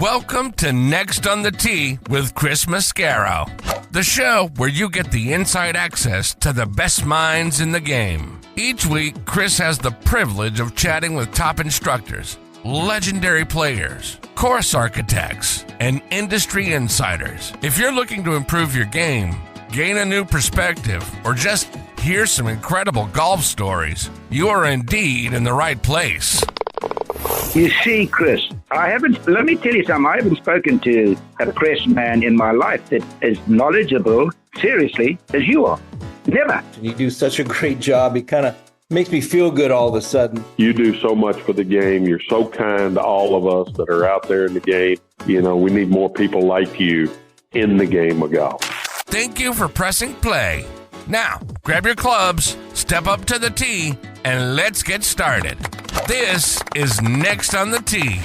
Welcome to Next on the Tee with Chris Mascaro, the show where you get the inside access to the best minds in the game. Each week, Chris has the privilege of chatting with top instructors, legendary players, course architects, and industry insiders. If you're looking to improve your game, gain a new perspective, or just hear some incredible golf stories, you are indeed in the right place. You see, Chris, let me tell you something, I haven't spoken to a press man in my life that is knowledgeable, seriously, as you are. Never. You do such a great job. It kind of makes me feel good all of a sudden. You do so much for the game. You're so kind to all of us that are out there in the game. You know, we need more people like you in the game of golf. Thank you for pressing play. Now, grab your clubs, step up to the tee, and let's get started. This is Next on the Tee.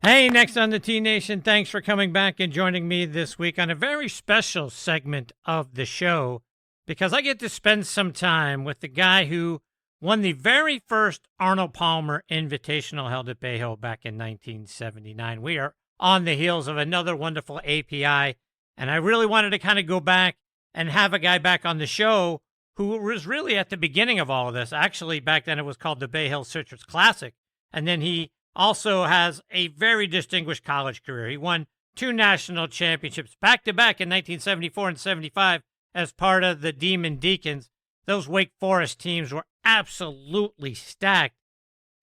Hey, Next on the Tee Nation. Thanks for coming back and joining me this week on a very special segment of the show, because I get to spend some time with the guy who won the very first Arnold Palmer Invitational held at Bay Hill back in 1979. We are on the heels of another wonderful API, and I really wanted to kind of go back and have a guy back on the show who was really at the beginning of all of this. Actually, back then it was called the Bay Hill Citrus Classic, and then he also has a very distinguished college career. He won 2 national championships back-to-back in 1974 and 75 as part of the Demon Deacons. Those Wake Forest teams were absolutely stacked,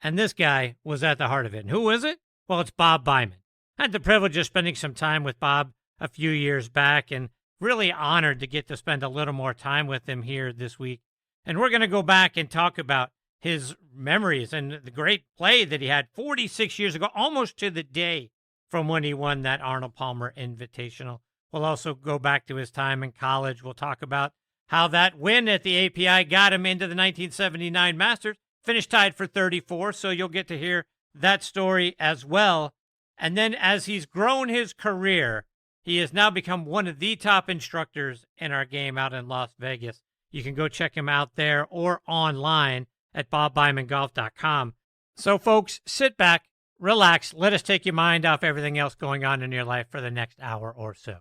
and this guy was at the heart of it. And who is it? Well, it's Bob Byman. I had the privilege of spending some time with Bob a few years back, and really honored to get to spend a little more time with him here this week. And we're going to go back and talk about his memories and the great play that he had 46 years ago, almost to the day from when he won that Arnold Palmer Invitational. We'll also go back to his time in college. We'll talk about how that win at the API got him into the 1979 Masters, finished tied for 34, so you'll get to hear that story as well. And then as he's grown his career, he has now become one of the top instructors in our game out in Las Vegas. You can go check him out there or online at bobbymangolf.com. So, folks, sit back, relax, let us take your mind off everything else going on in your life for the next hour or so.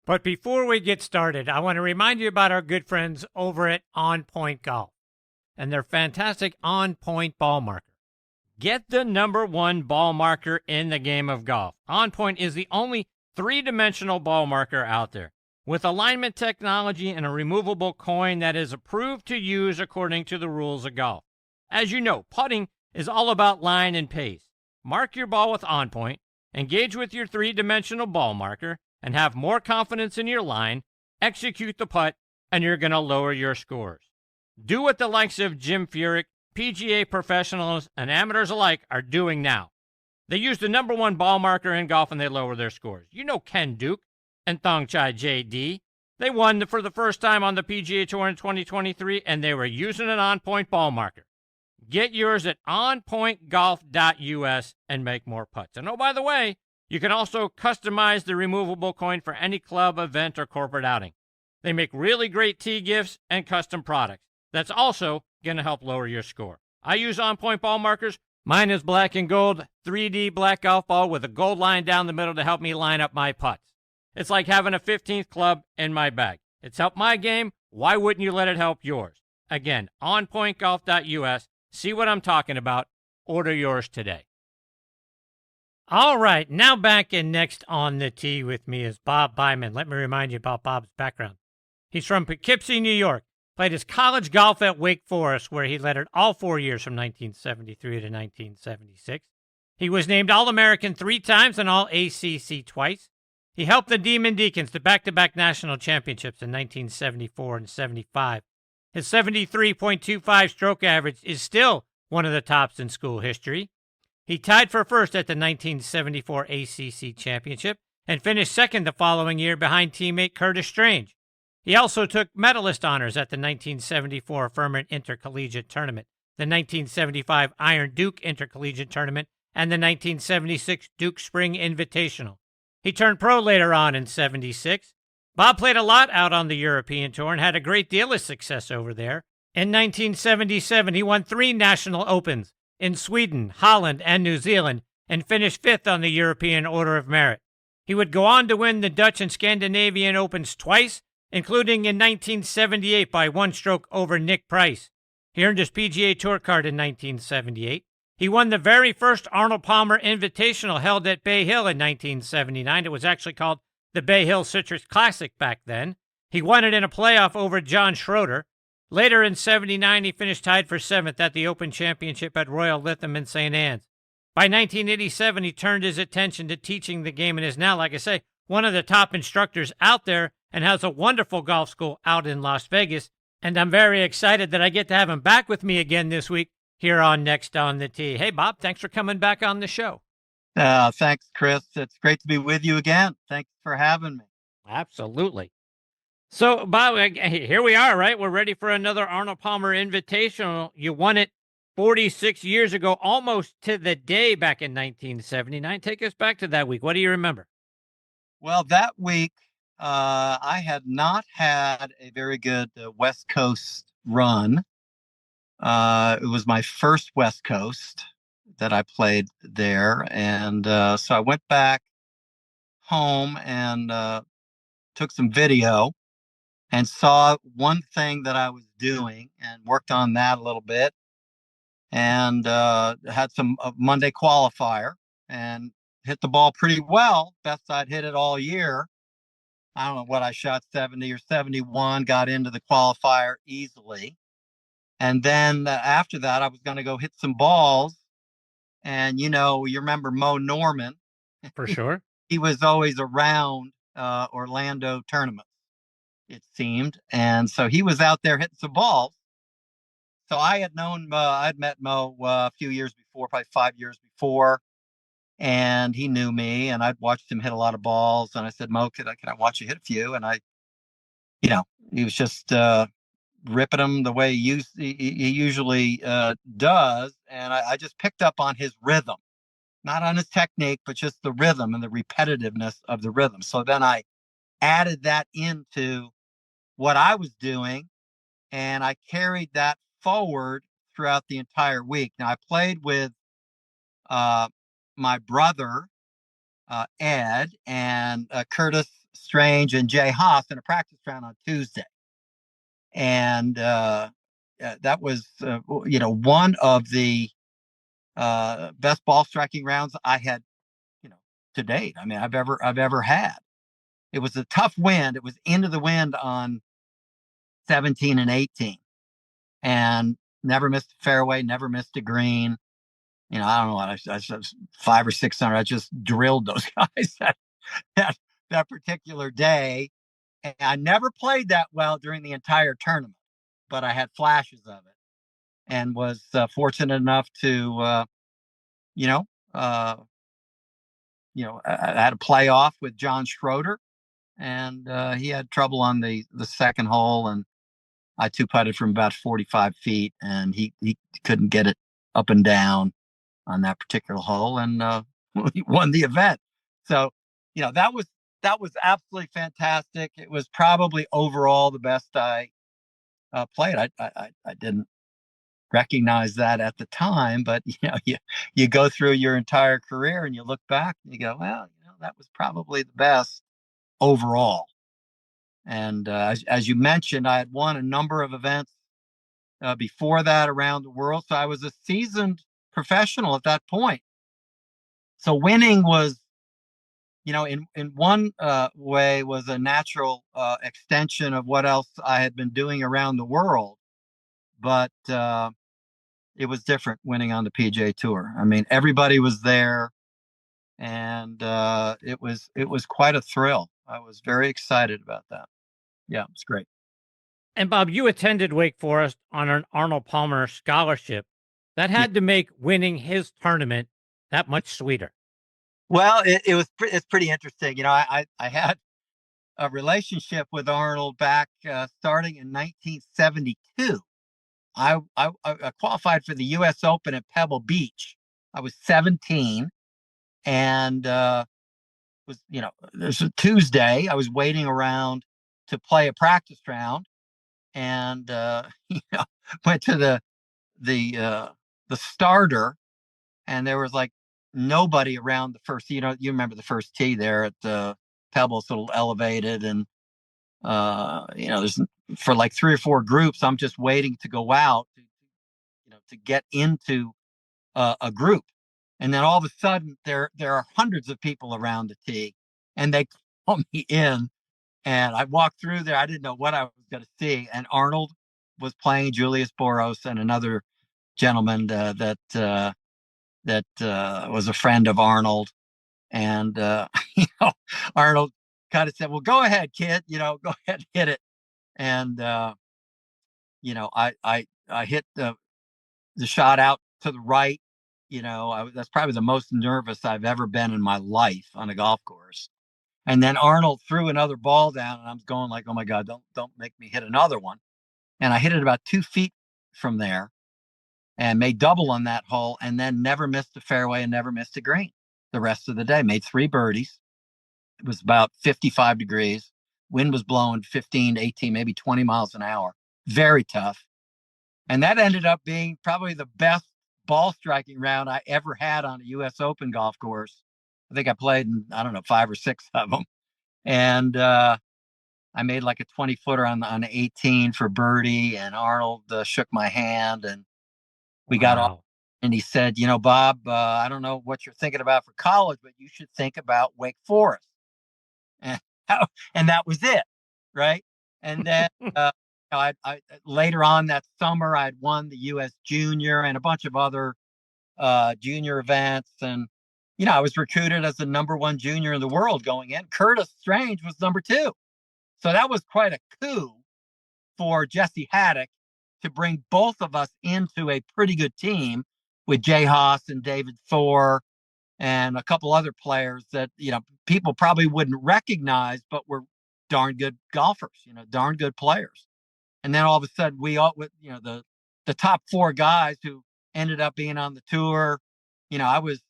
But before we get started, I want to remind you about our good friends over at On Point Golf and their fantastic On Point ball marker. Get the #1 ball marker in the game of golf. On Point is the only 3-dimensional ball marker out there, with alignment technology and a removable coin that is approved to use according to the rules of golf. As you know, putting is all about line and pace. Mark your ball with On Point, engage with your 3-dimensional ball marker, and have more confidence in your line, execute the putt, and you're going to lower your scores. Do what the likes of Jim Furyk, PGA professionals, and amateurs alike are doing now. They use the #1 ball marker in golf and they lower their scores. You know Ken Duke and Thongchai JD. They won for the first time on the PGA Tour in 2023, and they were using an on-point ball marker. Get yours at onpointgolf.us and make more putts. And oh, by the way, you can also customize the removable coin for any club, event, or corporate outing. They make really great tee gifts and custom products. That's also going to help lower your score. I use on-point ball markers. Mine is black and gold, 3D black golf ball with a gold line down the middle to help me line up my putts. It's like having a 15th club in my bag. It's helped my game. Why wouldn't you let it help yours? Again, onpointgolf.us. See what I'm talking about. Order yours today. All right, now back in Next on the Tee with me is Bob Byman. Let me remind you about Bob's background. He's from Poughkeepsie, New York. Played his college golf at Wake Forest, where he lettered all 4 years from 1973 to 1976. He was named All-American 3 times and All-ACC twice. He helped the Demon Deacons to back-to-back national championships in 1974 and 75. His 73.25 stroke average is still one of the tops in school history. He tied for first at the 1974 ACC championship and finished second the following year behind teammate Curtis Strange. He also took medalist honors at the 1974 Furman Intercollegiate Tournament, the 1975 Iron Duke Intercollegiate Tournament, and the 1976 Duke Spring Invitational. He turned pro later on in '76. Bob played a lot out on the European Tour and had a great deal of success over there. In 1977, he won 3 National Opens in Sweden, Holland, and New Zealand, and finished fifth on the European Order of Merit. He would go on to win the Dutch and Scandinavian Opens twice, including in 1978 by one stroke over Nick Price. He earned his PGA Tour card in 1978. He won the very first Arnold Palmer Invitational held at Bay Hill in 1979. It was actually called the Bay Hill Citrus Classic back then. He won it in a playoff over John Schroeder. Later in 79, he finished tied for seventh at the Open Championship at Royal Lytham in St. Anne's. By 1987, he turned his attention to teaching the game and is now, like I say, one of the top instructors out there and has a wonderful golf school out in Las Vegas. And I'm very excited that I get to have him back with me again this week here on Next on the Tee. Hey, Bob, thanks for coming back on the show. Thanks, Chris. It's great to be with you again. Thanks for having me. Absolutely. So, Bob, here we are, right? We're ready for another Arnold Palmer Invitational. You won it 46 years ago, almost to the day back in 1979. Take us back to that week. What do you remember? Well, that week, I had not had a very good West Coast run. It was my first West Coast that I played there. And so I went back home and took some video and saw one thing that I was doing and worked on that a little bit, and had some Monday qualifier and hit the ball pretty well. Best I'd hit it all year. I don't know what I shot, 70 or 71, got into the qualifier easily. And then after that, I was going to go hit some balls. And, you remember Mo Norman. For sure. He was always around Orlando tournaments, it seemed. And so he was out there hitting some balls. So I had I'd met Mo a few years before, probably 5 years before. And he knew me, and I'd watched him hit a lot of balls. And I said, Mo, can I watch you hit a few? And he was just ripping them the way he usually does. And I just picked up on his rhythm, not on his technique, but just the rhythm and the repetitiveness of the rhythm. So then I added that into what I was doing, and I carried that forward throughout the entire week. Now, I played with my brother, Ed, and Curtis Strange and Jay Haas in a practice round on Tuesday. And that was, one of the best ball striking rounds I had, to date. I mean, I've ever had. It was a tough wind. It was into the wind on 17 and 18, and never missed a fairway, never missed a green. I don't know what I 500 or 600. I just drilled those guys that particular day. And I never played that well during the entire tournament, but I had flashes of it, and was fortunate enough to, I had a playoff with John Schroeder, and he had trouble on the second hole, and I two-putted from about 45 feet, and he couldn't get it up and down on that particular hole, and he won the event. So, that was absolutely fantastic. It was probably overall the best I played. I didn't recognize that at the time, but you go through your entire career and you look back and you go, well, that was probably the best overall. And as you mentioned, I had won a number of events before that around the world, so I was a seasoned professional at that point. So winning was, in one way, was a natural extension of what else I had been doing around the world. But it was different winning on the PGA Tour. I mean, everybody was there, and it was quite a thrill. I was very excited about that. Yeah, it's great. And Bob, you attended Wake Forest on an Arnold Palmer scholarship. That had to make winning his tournament that much sweeter. Well, it's pretty interesting. I had a relationship with Arnold back starting in 1972. I qualified for the U.S. Open at Pebble Beach. I was 17, and it was a Tuesday. I was waiting around to play a practice round, and went to the the starter, and there was like nobody around the first. You remember the first tee there at the Pebbles, a little elevated, and there's for like 3 or 4 groups. I'm just waiting to go out, to get into a group, and then all of a sudden there are hundreds of people around the tee, and they call me in, and I walked through there. I didn't know what I was going to see, and Arnold was playing, Julius Boros, and another gentleman that was a friend of Arnold, and Arnold kind of said, "Well, go ahead, kid. Go ahead, hit it." And I hit the shot out to the right. That's probably the most nervous I've ever been in my life on a golf course. And then Arnold threw another ball down, and I'm going like, "Oh my God, don't make me hit another one." And I hit it about 2 feet from there, and made double on that hole, and then never missed a fairway and never missed a green the rest of the day. Made 3 birdies. It was about 55 degrees. Wind was blowing 15 to 18, maybe 20 miles an hour. Very tough. And that ended up being probably the best ball striking round I ever had on a U.S. Open golf course. I think I played in, I don't know, 5 or 6 of them. And I made like a 20-footer on 18 for birdie, and Arnold shook my hand, and we got off. And he said, "Bob, I don't know what you're thinking about for college, but you should think about Wake Forest." And, and that was it, right? And then I later on that summer, I'd won the U.S. Junior and a bunch of other junior events, and I was recruited as the #1 junior in the world going in. Curtis Strange was #2, so that was quite a coup for Jesse Haddock to bring both of us into a pretty good team with Jay Haas and David Thor and a couple other players that people probably wouldn't recognize, but were darn good golfers, darn good players. And then all of a sudden, we all, the top 4 guys who ended up being on the tour. I was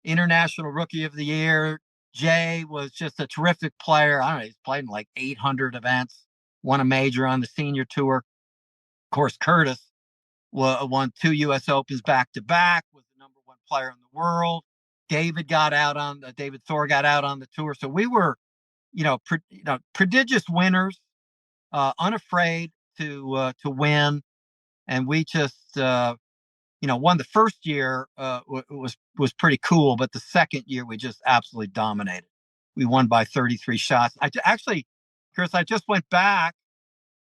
International Rookie of the Year. Jay was just a terrific player. I don't know, he's played in like 800 events, won a major on the senior tour. Of course, Curtis won 2 U.S. Opens back to back, was the #1 player in the world. David Thor got out on the tour. So we were, prodigious winners, unafraid to win. And we just, won the first year, was pretty cool. But the second year, we just absolutely dominated. We won by 33 shots. Chris, I just went back.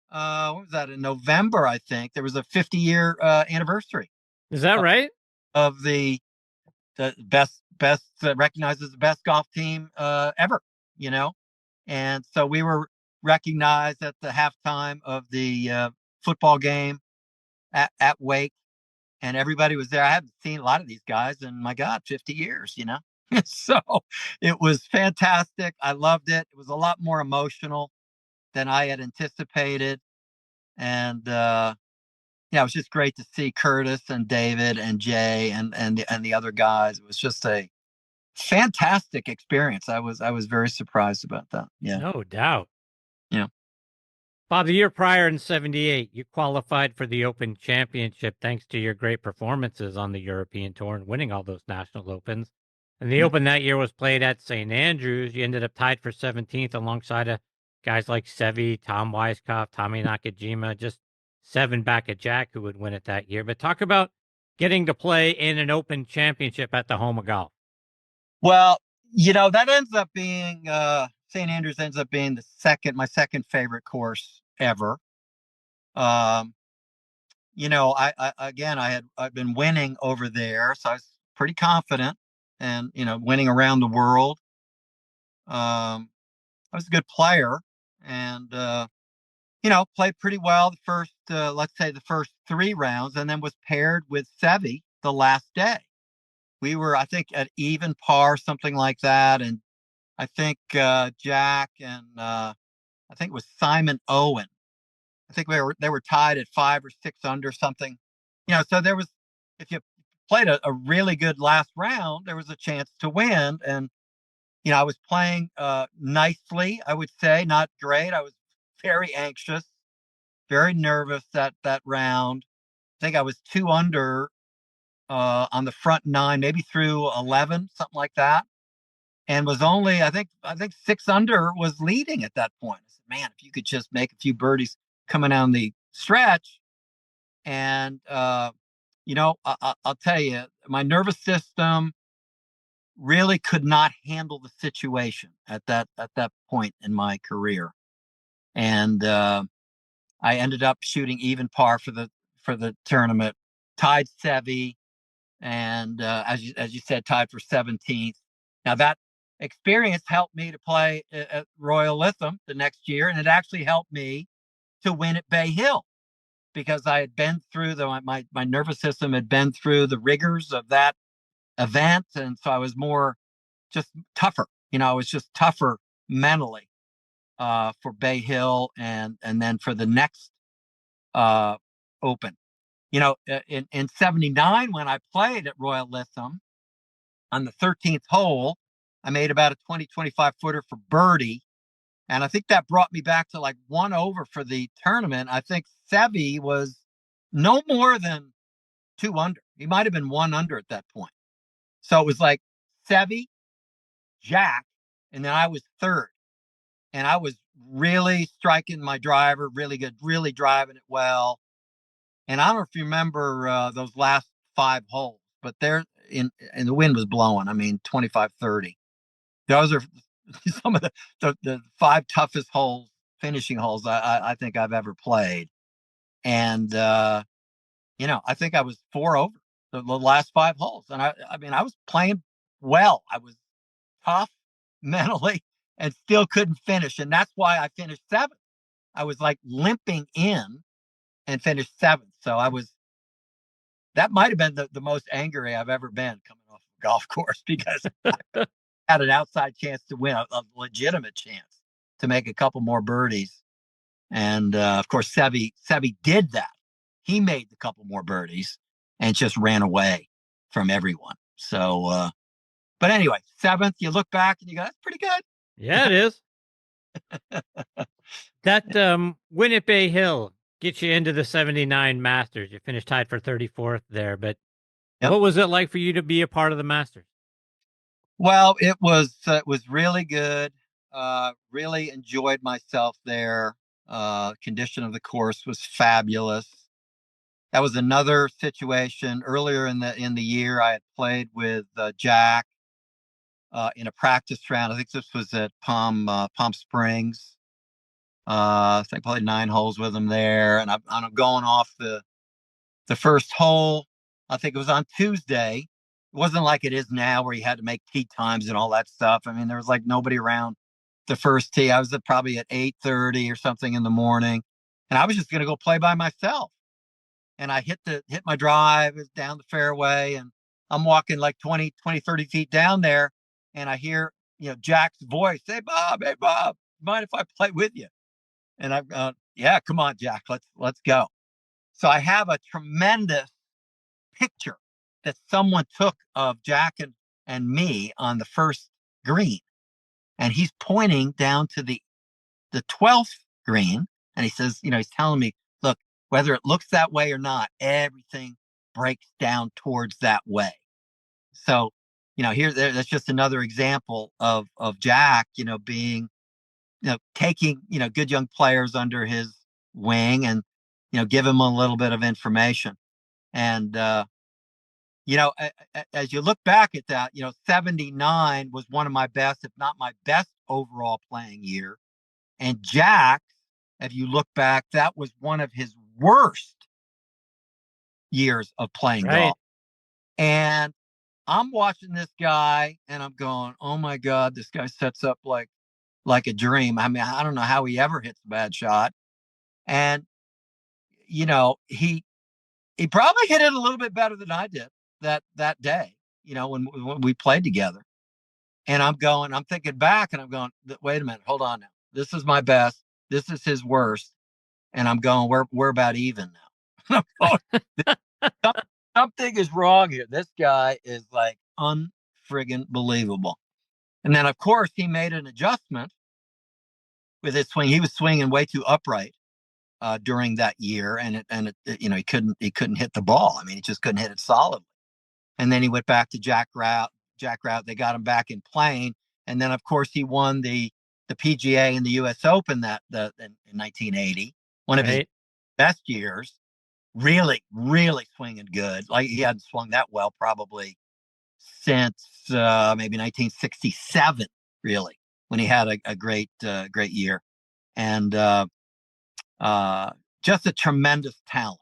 What was that, in November? I think there was a 50-year anniversary. Is that right? Of the best recognized as the best golf team ever. And so we were recognized at the halftime of the football game at Wake, and everybody was there. I haven't seen a lot of these guys in, my God, 50 years. So it was fantastic. I loved it. It was a lot more emotional than I had anticipated. And it was just great to see Curtis and David and Jay and the other guys. It was just a fantastic experience. I was very surprised about that. Yeah. No doubt. Yeah. Bob, the year prior in '78, you qualified for the Open Championship thanks to your great performances on the European Tour and winning all those National Opens. And the Open that year was played at St. Andrews. You ended up tied for 17th alongside guys like Seve, Tom Weiskopf, Tommy Nakajima, just 7 back at Jack, who would win it that year. But talk about getting to play in an Open Championship at the home of golf. Well, that ends up being St. Andrews ends up being my second favorite course ever. I'd been winning over there, so I was pretty confident, and winning around the world. I was a good player, and played pretty well the first, let's say the first 3 rounds, and then was paired with Seve the last day. We were, I think, at even par, something like that, and I think Jack and I think it was Simon Owen. I think they were tied at 5 or 6 under something. So there was, if you played a really good last round, there was a chance to win. And I was playing nicely, I would say, not great. I was very anxious, very nervous that round. I think I was 2 under on the front nine, maybe through 11, something like that, and was only, I think 6 under was leading at that point. I said, man, if you could just make a few birdies coming down the stretch. And, I'll tell you, my nervous system really could not handle the situation at that point in my career. And I ended up shooting even par for the tournament, tied Seve, and as you said, tied for 17th. Now that experience helped me to play at Royal Lytham the next year, and it actually helped me to win at Bay Hill, because I had been through my nervous system had been through the rigors of that event, and so I was more just tougher. I was just tougher mentally for Bay Hill, and then for the next Open. In 79, when I played at Royal Lytham on the 13th hole, I made about a 25 footer for birdie. And I think that brought me back to like 1 over for the tournament. I think Seve was no more than 2 under. He might have been 1 under at that point. So it was like Seve, Jack, and then I was third. And I was really striking my driver really good, really driving it well. And I don't know if you remember those last 5 holes, but and the wind was blowing. I mean, 25, 30. Those are some of the 5 toughest holes, finishing holes I think I've ever played. And, I think I was 4 over the last 5 holes. And I was playing well. I was tough mentally and still couldn't finish. And that's why I finished 7th. I was like limping in and finished 7th. So that might have been the most angry I've ever been coming off a golf course, because I had an outside chance to win, a legitimate chance to make a couple more birdies. And of course, Seve did that. He made the couple more birdies and just ran away from everyone. So, but anyway, 7th, you look back and you go, that's pretty good. Yeah, it is. That win at Bay Hill gets you into the 79 Masters. You finished tied for 34th there, but Yep. What was it like for you to be a part of the Masters? Well, it was really good. Really enjoyed myself there. Condition of the course was fabulous. That was another situation earlier in the year. I had played with Jack in a practice round. I think this was at Palm Springs. I think I played 9 holes with him there, and I'm going off the first hole. I think it was on Tuesday. It wasn't like it is now where you had to make tee times and all that stuff. I mean, there was like nobody around the first tee. I was probably at 8:30 or something in the morning, and I was just going to go play by myself. And I hit my drive down the fairway, and I'm walking like 20, 30 feet down there, and I hear, Jack's voice, hey, Bob, mind if I play with you? And I'm going, yeah, come on, Jack, let's go. So I have a tremendous picture that someone took of Jack and me on the first green. And he's pointing down to the 12th green. And he says, he's telling me, look, whether it looks that way or not, everything breaks down towards that way. So, that's just another example of Jack, being, taking, good young players under his wing and, give him a little bit of information. And, as you look back at that, 79 was one of my best, if not my best overall playing year. And Jack, if you look back, that was one of his worst years of playing golf. And I'm watching this guy and I'm going, oh my God, this guy sets up like a dream. I mean, I don't know how he ever hits a bad shot. And, he probably hit it a little bit better than I did that day, when we played together. And I'm thinking back and I'm going, wait a minute, hold on now. This is my best. This is his worst. And I'm going, we're about even now. Something is wrong here. This guy is like unfriggin' believable. And then of course he made an adjustment with his swing. He was swinging way too upright during that year, and he couldn't hit the ball. I mean, he just couldn't hit it solidly. and then he went back to Jack Rout. They got him back in playing, and then of course he won the PGA and the U.S. Open in 1980, one of his best years. Really, really swinging good. Like he hadn't swung that well probably since maybe 1967, really, when he had a great year, and just a tremendous talent.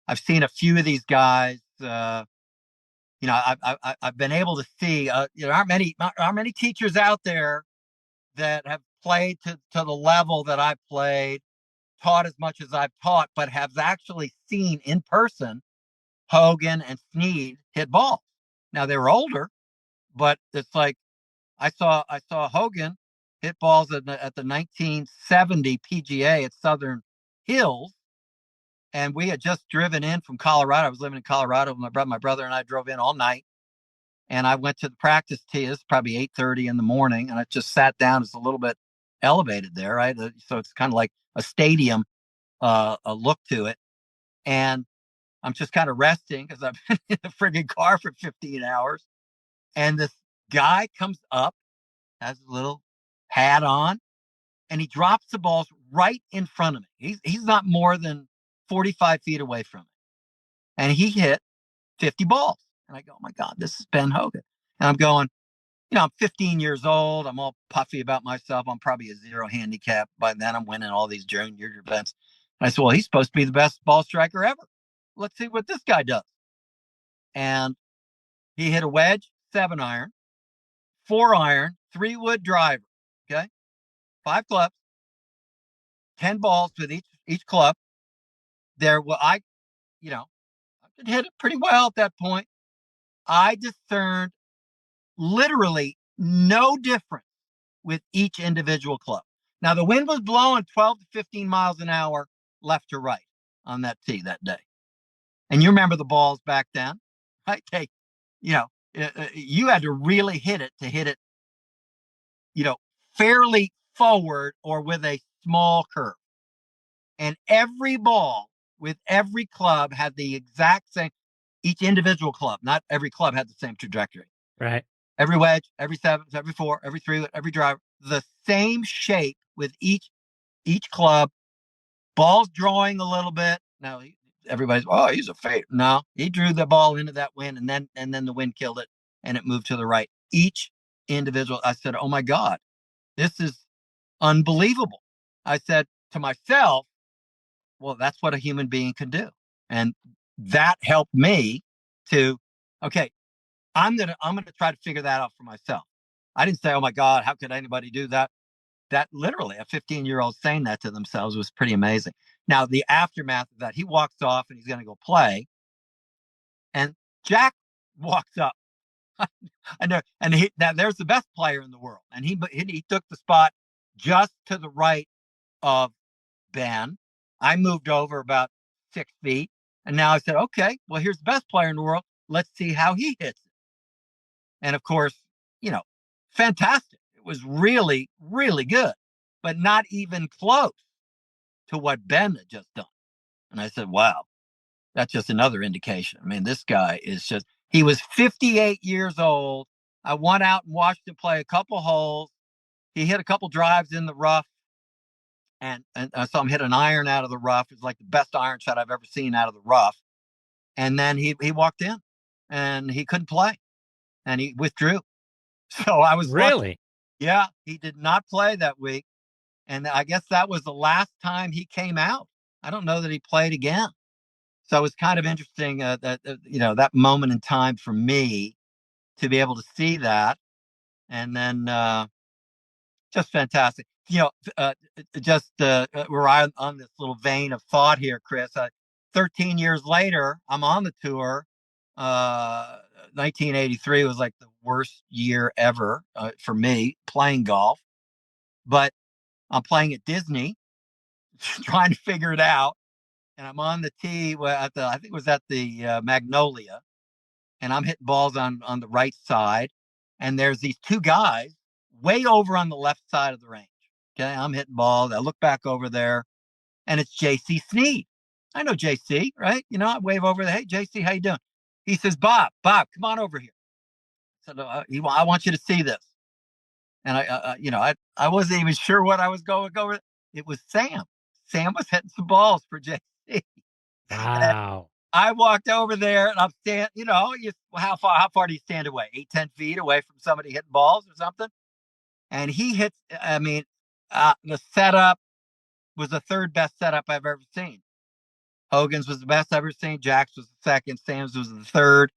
I've seen a few of these guys. I've been able to see. Aren't many teachers out there that have played to the level that I've played, taught as much as I've taught, but have actually seen in person Hogan and Snead hit balls. Now they were older, but it's like I saw Hogan hit balls at the 1970 PGA at Southern Hills, and we had just driven in from Colorado. I was living in Colorado. My brother and I drove in all night, and I went to the practice tee. It's probably 8:30 in the morning, and I just sat down. It's a little bit elevated there, right? So it's kind of like a stadium a look to it, and I'm just kind of resting because I've been in the friggin' car for 15 hours. And this guy comes up, has a little hat on, and he drops the balls right in front of me. He's not more than 45 feet away from me. And he hit 50 balls. And I go, oh my God, this is Ben Hogan. And I'm going, I'm 15 years old. I'm all puffy about myself. I'm probably a 0 handicap. By then I'm winning all these junior events. And I said, well, he's supposed to be the best ball striker ever. Let's see what this guy does. And he hit a wedge, 7-iron, 4-iron, 3-wood driver. Okay. 5 clubs, 10 balls with each club. I could hit it pretty well at that point. I discerned literally no difference with each individual club. Now the wind was blowing 12 to 15 miles an hour left to right on that tee that day. And you remember the balls back then, right? You had to really hit it, fairly forward or with a small curve. And every ball with every club had the exact same, each individual club, not every club had the same trajectory. Right. Every wedge, every 7, every 4, every 3, every driver, the same shape with each club, balls drawing a little bit. Now everybody's, he's a fade. No, he drew the ball into that wind, and then the wind killed it, and it moved to the right. Each individual, I said, oh my God, this is unbelievable. I said to myself, well, that's what a human being can do. And that helped me to, okay, I'm gonna try to figure that out for myself. I didn't say, oh my God, how could anybody do that? That literally a 15-year-old saying that to themselves was pretty amazing. Now, the aftermath of that, he walks off and he's going to go play. And Jack walks up. I know, and there's the best player in the world. And he took the spot just to the right of Ben. I moved over about 6 feet. And now I said, okay, well, here's the best player in the world. Let's see how he hits it. And of course, fantastic. It was really, really good, but not even close to what Ben had just done. And I said, wow, that's just another indication. I mean, this guy he was 58 years old. I went out and watched him play a couple holes. He hit a couple drives in the rough, and I saw him hit an iron out of the rough. It was like the best iron shot I've ever seen out of the rough. And then he walked in and he couldn't play and he withdrew. So I was really lucky. Yeah, he did not play that week. And I guess that was the last time he came out. I don't know that he played again. So it was kind of interesting that moment in time for me to be able to see that. And then just fantastic. We're on this little vein of thought here, Chris. 13 years later, I'm on the tour. 1983 was like the worst year ever for me playing golf. But I'm playing at Disney, trying to figure it out. And I'm on the tee I think it was at the Magnolia. And I'm hitting balls on the right side. And there's these two guys way over on the left side of the range. Okay, I'm hitting balls. I look back over there, and it's JC Snead. I know JC, right? I wave over there. Hey, JC, how you doing? He says, Bob, come on over here. So I want you to see this. And I wasn't even sure what I was going over. It was Sam. Sam was hitting some balls for JC. Wow. I walked over there and I'm standing, how far do you stand away? 8-10 feet away from somebody hitting balls or something. And he hits, the setup was the third best setup I've ever seen. Hogan's was the best I've ever seen. Jack's was the second. Sam's was the third.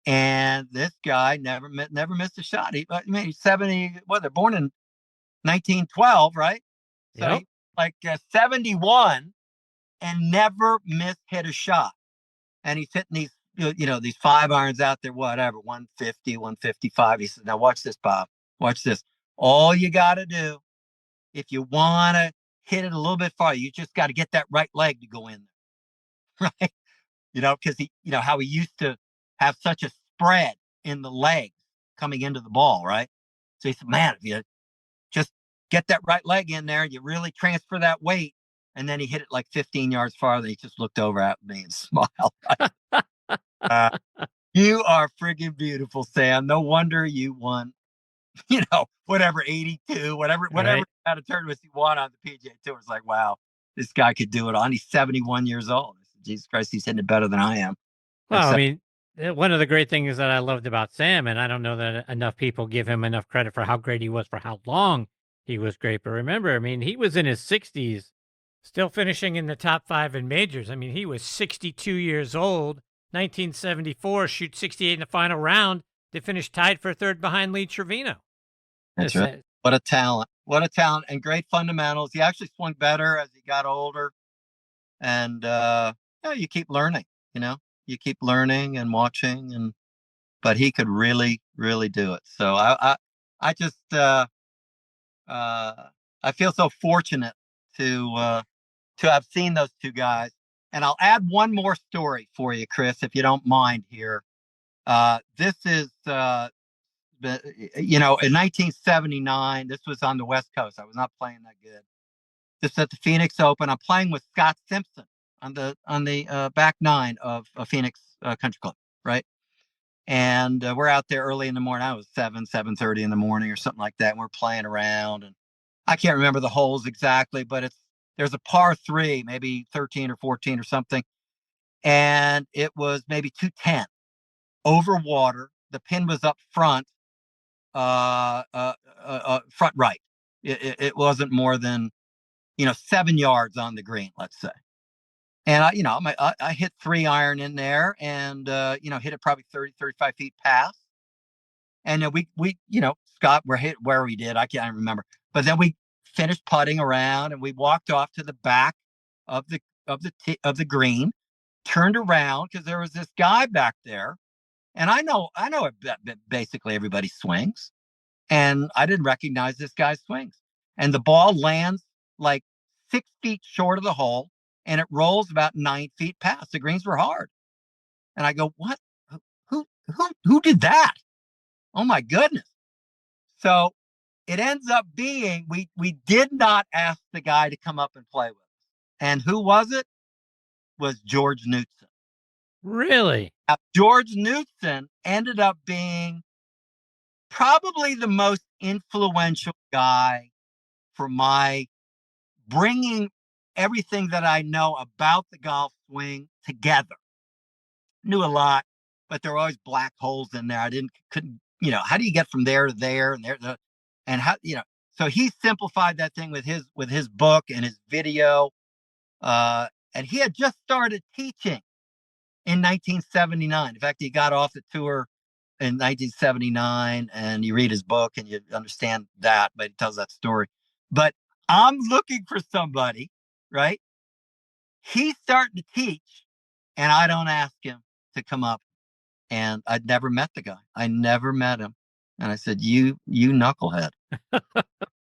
And this guy never missed a shot. He's 70. Well, they're born in 1912, right? So Yep. he's like 71 and never hit a shot. And he's hitting these, these 5-irons out there, whatever, 150, 155. He said, now watch this, Bob. Watch this. All you got to do, if you want to hit it a little bit farther, you just got to get that right leg to go in there, right? Because how he used to have such a spread in the legs coming into the ball, right? So he said, man, if you just get that right leg in there, you really transfer that weight. And then he hit it like 15 yards farther. He just looked over at me and smiled. You are friggin' beautiful, Sam. No wonder you won, whatever, 82, whatever Right. kind of tournaments he won on the PGA Tour. It's like, wow, this guy could do it on. He's 71 years old. Jesus Christ, he's hitting it better than I am. Well, I mean, one of the great things that I loved about Sam, and I don't know that enough people give him enough credit for how great he was, for how long he was great. But remember, I mean, he was in his 60s, still finishing in the top 5 in majors. I mean, he was 62 years old, 1974, shoot 68 in the final round to finish tied for third behind Lee Trevino. That's right. What a talent. What a talent, and great fundamentals. He actually swung better as he got older. And you keep learning, you keep learning and watching, but he could really, really do it. So I just I feel so fortunate to have seen those two guys. And I'll add one more story for you, Chris, if you don't mind here. This is in 1979. This was on the West Coast. I was not playing that good. This is at the Phoenix Open. I'm playing with Scott Simpson on the back 9 of Phoenix Country Club, right? And we're out there early in the morning. I was 7:30 in the morning or something like that. And we're playing around, and I can't remember the holes exactly, but there's a par 3, maybe 13 or 14 or something, and it was maybe 210 over water. The pin was up front, front right. It wasn't more than 7 yards on the green, let's say. And I hit 3-iron in there and, hit it probably 30, 35 feet past. And then we, Scott, where we did, I can't remember, but then we finished putting around and we walked off to the back of the green, turned around because there was this guy back there. And I know basically everybody swings, and I didn't recognize this guy's swings. And the ball lands like 6 feet short of the hole, and it rolls about 9 feet past. The greens were hard. And I go, what? Who did that? Oh my goodness. So it ends up being, we did not ask the guy to come up and play with us. And who was it? Was George Knudson. Really? George Knudson ended up being probably the most influential guy for my bringing everything that I know about the golf swing together. Knew a lot, but there were always black holes in there. Couldn't, how do you get from there to there and there, and how, so he simplified that thing with his book and his video. And he had just started teaching in 1979. In fact, he got off the tour in 1979, and you read his book and you understand that, but he tells that story. But I'm looking for somebody, right? He's starting to teach, and I don't ask him to come up. And I'd never met the guy. I never met him. And I said, you knucklehead.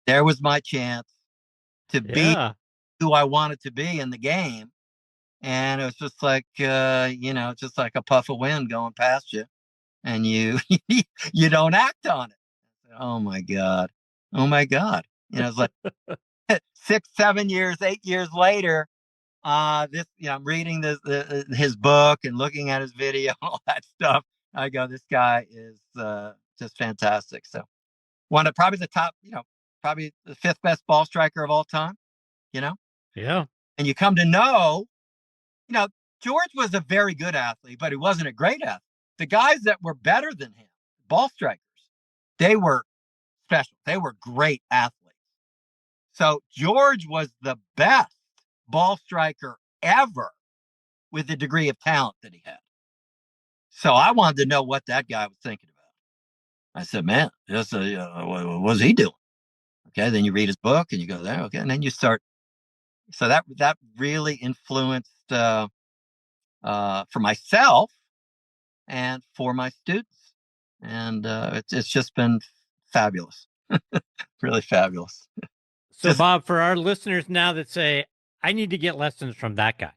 There was my chance to be who I wanted to be in the game. And it was just like, just like a puff of wind going past you. And you don't act on it. Said, oh my God. Oh my God. It's like 6, 7 years, 8 years later, I'm reading his book and looking at his video, all that stuff. I go, this guy is just fantastic. So one of probably the top, probably the 5th best ball striker of all time, Yeah. And you come to know, George was a very good athlete, but he wasn't a great athlete. The guys that were better than him, ball strikers, they were special. They were great athletes. So George was the best ball striker ever with the degree of talent that he had. So I wanted to know what that guy was thinking about. I said, man, what was he doing? Okay, then you read his book and you go there, okay, and then you start. So that really influenced for myself and for my students, and it's just been fabulous, really fabulous. So, Bob, for our listeners now that say, I need to get lessons from that guy,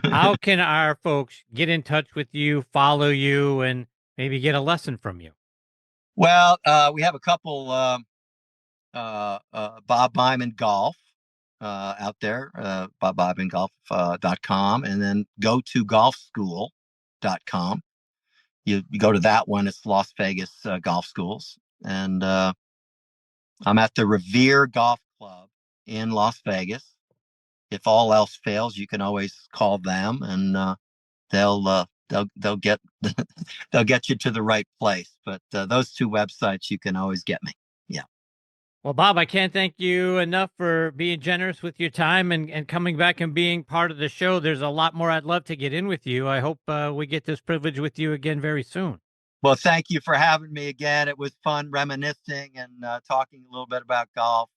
how can our folks get in touch with you, follow you, and maybe get a lesson from you? Well, we have a couple Bob Byman Golf out there, bobbymangolf.com, and then go to golfschool.com. You go to that one, it's Las Vegas Golf Schools. And I'm at the Revere Golf Club in Las Vegas. If all else fails, you can always call them, and they'll get they'll get you to the right place. But those 2 websites, you can always get me. Yeah. Well, Bob, I can't thank you enough for being generous with your time and coming back and being part of the show. There's a lot more I'd love to get in with you. I hope we get this privilege with you again very soon. Well, thank you for having me again. It was fun reminiscing and talking a little bit about golf.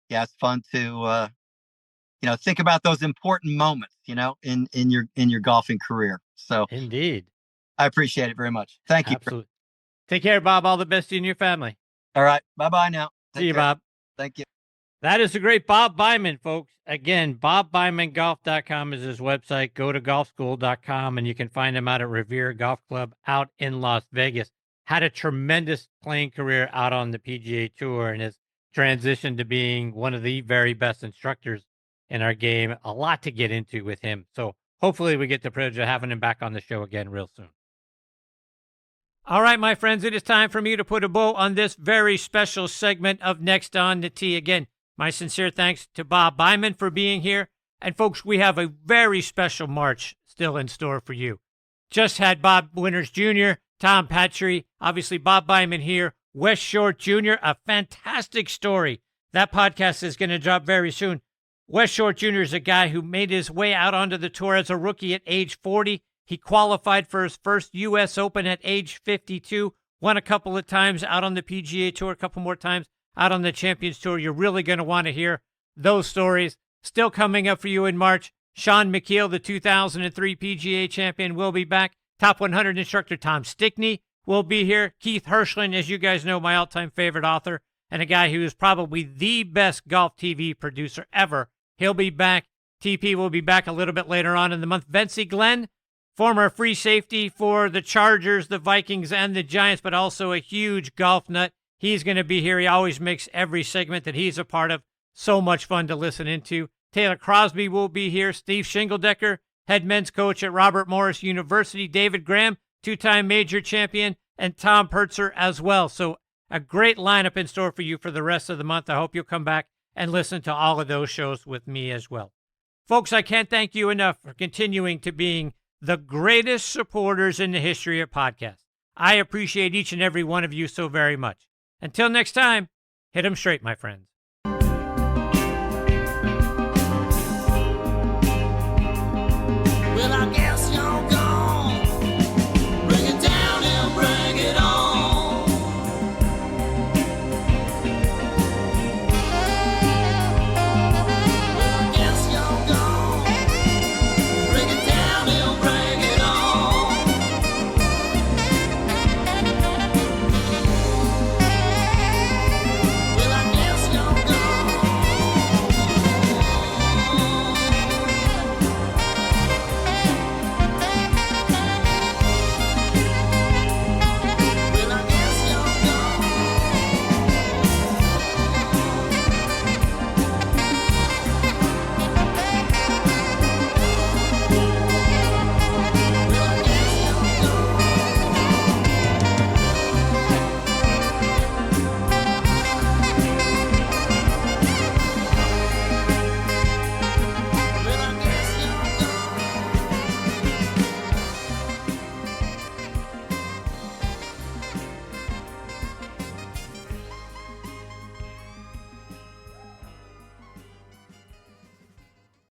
It's fun to think about those important moments, in your golfing career. So indeed, I appreciate it very much. Thank you. Absolutely. Take care, Bob. All the best to you and your family. All right. Bye-bye now. See you, Bob. Thank you. That is the great Bob Byman, folks. Again, bobbymangolf.com is his website. Go to golfschool.com, and you can find him out at Revere Golf Club out in Las Vegas. Had a tremendous playing career out on the PGA Tour and has transitioned to being one of the very best instructors in our game. A lot to get into with him. So hopefully we get the privilege of having him back on the show again real soon. All right, my friends, it is time for me to put a bow on this very special segment of Next on the Tee. Again, my sincere thanks to Bob Byman for being here. And folks, we have a very special March still in store for you. Just had Bob Winters Jr., Tom Patry, obviously Bob Byman here, Wes Short Jr., a fantastic story. That podcast is going to drop very soon. Wes Short Jr. is a guy who made his way out onto the tour as a rookie at age 40. He qualified for his first U.S. Open at age 52, won a couple of times out on the PGA Tour, a couple more times out on the Champions Tour. You're really going to want to hear those stories. Still coming up for you in March, Sean McKeel, the 2003 PGA champion, will be back. Top 100 instructor Tom Stickney will be here. Keith Hirschland, as you guys know, my all-time favorite author, and a guy who is probably the best golf TV producer ever. He'll be back. TP will be back a little bit later on in the month. Vency Glenn, former free safety for the Chargers, the Vikings, and the Giants, but also a huge golf nut. He's going to be here. He always makes every segment that he's a part of so much fun to listen into. Taylor Crosby will be here. Steve Shingeldecker, head men's coach at Robert Morris University. David Graham, 2-time major champion, and Tom Pertzer as well. So a great lineup in store for you for the rest of the month. I hope you'll come back and listen to all of those shows with me as well. Folks, I can't thank you enough for continuing to being the greatest supporters in the history of podcasts. I appreciate each and every one of you so very much. Until next time, hit 'em straight, my friends.